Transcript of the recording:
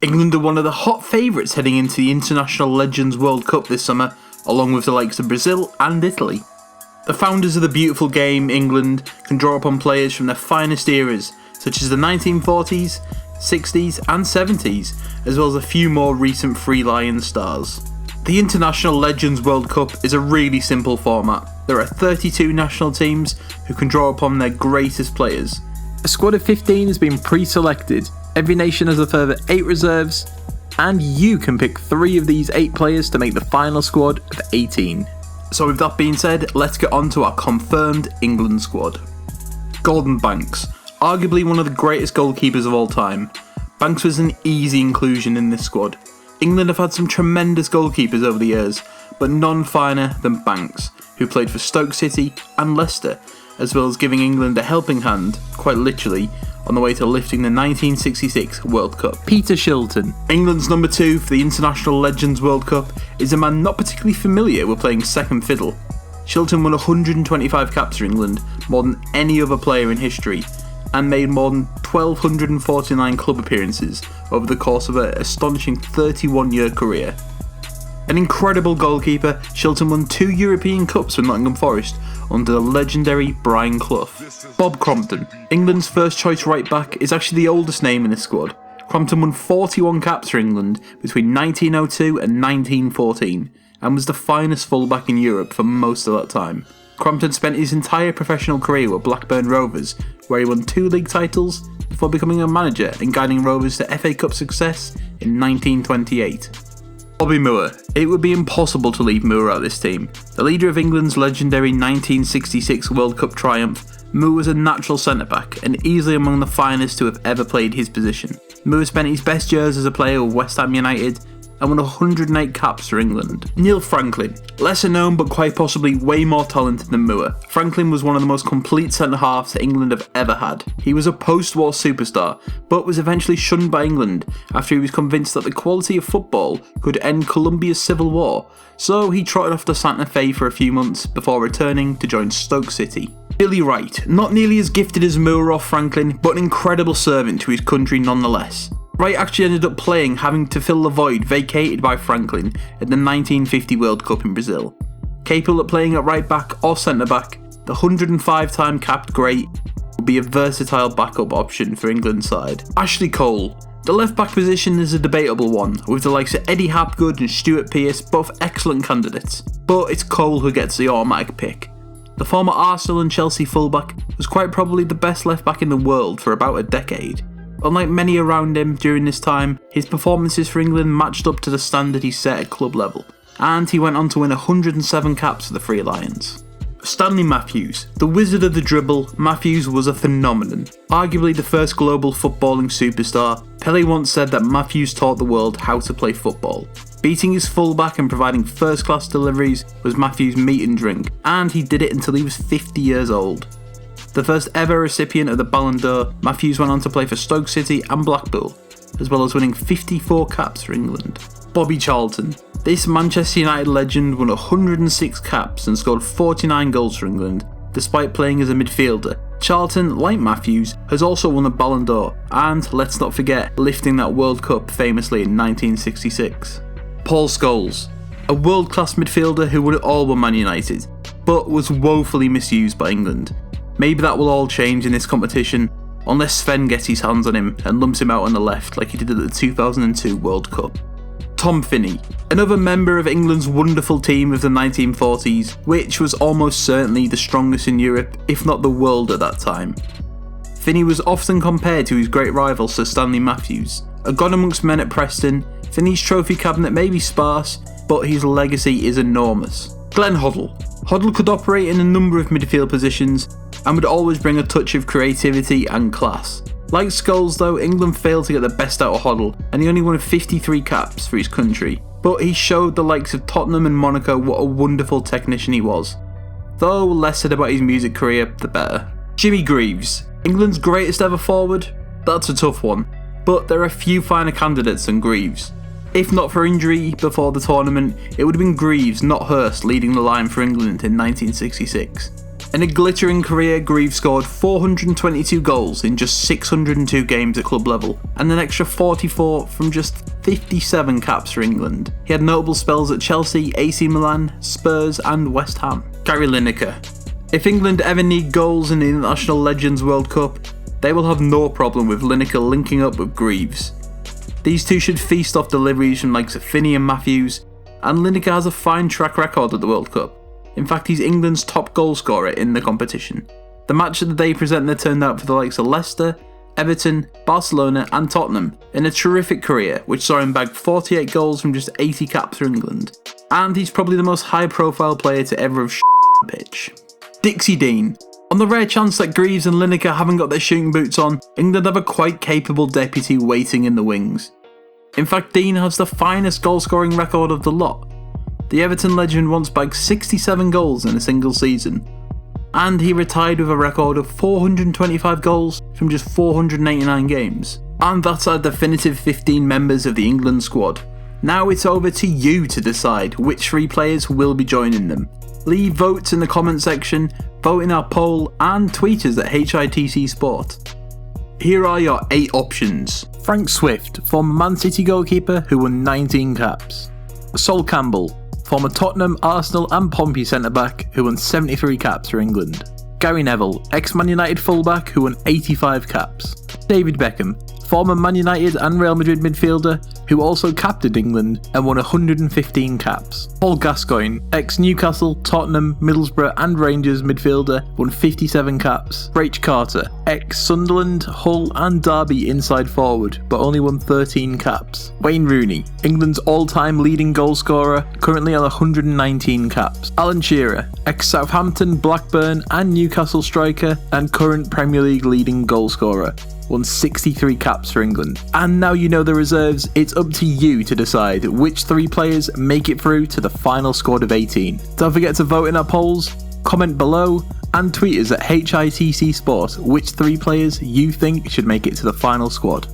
England are one of the hot favourites heading into the International Legends World Cup this summer, along with the likes of Brazil and Italy. The founders of the beautiful game, England, can draw upon players from their finest eras, such as the 1940s, 60s and 70s, as well as a few more recent Free Lions stars. The International Legends World Cup is a really simple format. There are 32 national teams who can draw upon their greatest players. A squad of 15 has been pre-selected. Every nation has a further 8 reserves, and you can pick 3 of these 8 players to make the final squad of 18. So with that being said, let's get on to our confirmed England squad. Gordon Banks, arguably one of the greatest goalkeepers of all time. Banks was an easy inclusion in this squad. England have had some tremendous goalkeepers over the years, but none finer than Banks, who played for Stoke City and Leicester, as well as giving England a helping hand, quite literally, on the way to lifting the 1966 World Cup. Peter Shilton, England's number 2 for the International Legends World Cup, is a man not particularly familiar with playing second fiddle. Shilton won 125 caps for England, more than any other player in history, and made more than 1,249 club appearances over the course of an astonishing 31-year career. An incredible goalkeeper, Shilton won 2 European Cups with Nottingham Forest under the legendary Brian Clough. Bob Crompton, England's first choice right back, is actually the oldest name in this squad. Crompton won 41 caps for England between 1902 and 1914 and was the finest fullback in Europe for most of that time. Crompton spent his entire professional career with Blackburn Rovers, where he won 2 league titles before becoming a manager and guiding Rovers to FA Cup success in 1928. Bobby Moore. It would be impossible to leave Moore out of this team. The leader of England's legendary 1966 World Cup triumph, Moore was a natural centre-back and easily among the finest to have ever played his position. Moore spent his best years as a player with West Ham United and won 108 caps for England. Neil Franklin. Lesser known but quite possibly way more talented than Moore, Franklin was one of the most complete centre-halves that England have ever had. He was a post-war superstar, but was eventually shunned by England after he was convinced that the quality of football could end Colombia's civil war, so he trotted off to Santa Fe for a few months before returning to join Stoke City. Billy Wright. Not nearly as gifted as Moore or Franklin, but an incredible servant to his country nonetheless. Wright actually ended up playing, having to fill the void vacated by Franklin at the 1950 World Cup in Brazil. Capable of playing at right back or centre back, the 105-time capped great will be a versatile backup option for England's side. Ashley Cole. The left back position is a debatable one, with the likes of Eddie Hapgood and Stuart Pearce both excellent candidates, but it's Cole who gets the automatic pick. The former Arsenal and Chelsea fullback was quite probably the best left back in the world for about a decade. Unlike many around him during this time, his performances for England matched up to the standard he set at club level, and he went on to win 107 caps for the Free Lions. Stanley Matthews. The wizard of the dribble, Matthews was a phenomenon. Arguably the first global footballing superstar, Pelé once said that Matthews taught the world how to play football. Beating his fullback and providing first-class deliveries was Matthews' meat and drink, and he did it until he was 50 years old. The first ever recipient of the Ballon d'Or, Matthews went on to play for Stoke City and Blackpool, as well as winning 54 caps for England. Bobby Charlton. This Manchester United legend won 106 caps and scored 49 goals for England, despite playing as a midfielder. Charlton, like Matthews, has also won the Ballon d'Or, and let's not forget, lifting that World Cup famously in 1966. Paul Scholes. A world-class midfielder who won it all with Man United, but was woefully misused by England. Maybe that will all change in this competition, unless Sven gets his hands on him and lumps him out on the left like he did at the 2002 World Cup. Tom Finney. Another member of England's wonderful team of the 1940s, which was almost certainly the strongest in Europe, if not the world at that time. Finney was often compared to his great rival Sir Stanley Matthews. A god amongst men at Preston, Finney's trophy cabinet may be sparse, but his legacy is enormous. Glenn Hoddle. Hoddle could operate in a number of midfield positions and would always bring a touch of creativity and class. Like Scholes though, England failed to get the best out of Hoddle and he only won 53 caps for his country, but he showed the likes of Tottenham and Monaco what a wonderful technician he was. Though less said about his music career, the better. Jimmy Greaves. England's greatest ever forward? That's a tough one, but there are few finer candidates than Greaves. If not for injury before the tournament, it would have been Greaves, not Hurst, leading the line for England in 1966. In a glittering career, Greaves scored 422 goals in just 602 games at club level, and an extra 44 from just 57 caps for England. He had notable spells at Chelsea, AC Milan, Spurs and West Ham. Gary Lineker. If England ever need goals in the International Legends World Cup, they will have no problem with Lineker linking up with Greaves. These two should feast off deliveries from likes of FINNEY and Matthews, and Lineker has a fine track record at the World Cup. In fact, he's England's top goal scorer in the competition. The match of the day presenter turned out for the likes of Leicester, Everton, Barcelona and Tottenham in a terrific career which saw him bag 48 goals from just 80 caps for England. And he's probably the most high profile player to ever have the pitch. Dixie Dean. On the rare chance that Greaves and Lineker haven't got their shooting boots on, England have a quite capable deputy waiting in the wings. In fact, Dean has the finest goal scoring record of the lot. The Everton legend once bagged 67 goals in a single season, and he retired with a record of 425 goals from just 489 games. And that's our definitive 15 members of the England squad. Now it's over to you to decide which 3 players will be joining them. Leave votes in the comment section, vote in our poll and tweet us at HITC Sport. Here are your 8 options. Frank Swift, former Man City goalkeeper who won 19 caps. Sol Campbell, former Tottenham, Arsenal and Pompey centre-back who won 73 caps for England. Gary Neville, ex-Man United fullback who won 85 caps. David Beckham, former Man United and Real Madrid midfielder who also captained England and won 115 caps. Paul Gascoigne, ex-Newcastle, Tottenham, Middlesbrough and Rangers midfielder, won 57 caps. Rach Carter, ex-Sunderland, Hull and Derby inside forward, but only won 13 caps. Wayne Rooney, England's all-time leading goal scorer, currently on 119 caps. Alan Shearer, ex-Southampton, Blackburn and Newcastle striker and current Premier League leading goal scorer, won 63 caps for England. And now you know the reserves, it's up to you to decide which 3 players make it through to the final squad of 18. Don't forget to vote in our polls, comment below and tweet us at HITC Sport which 3 players you think should make it to the final squad.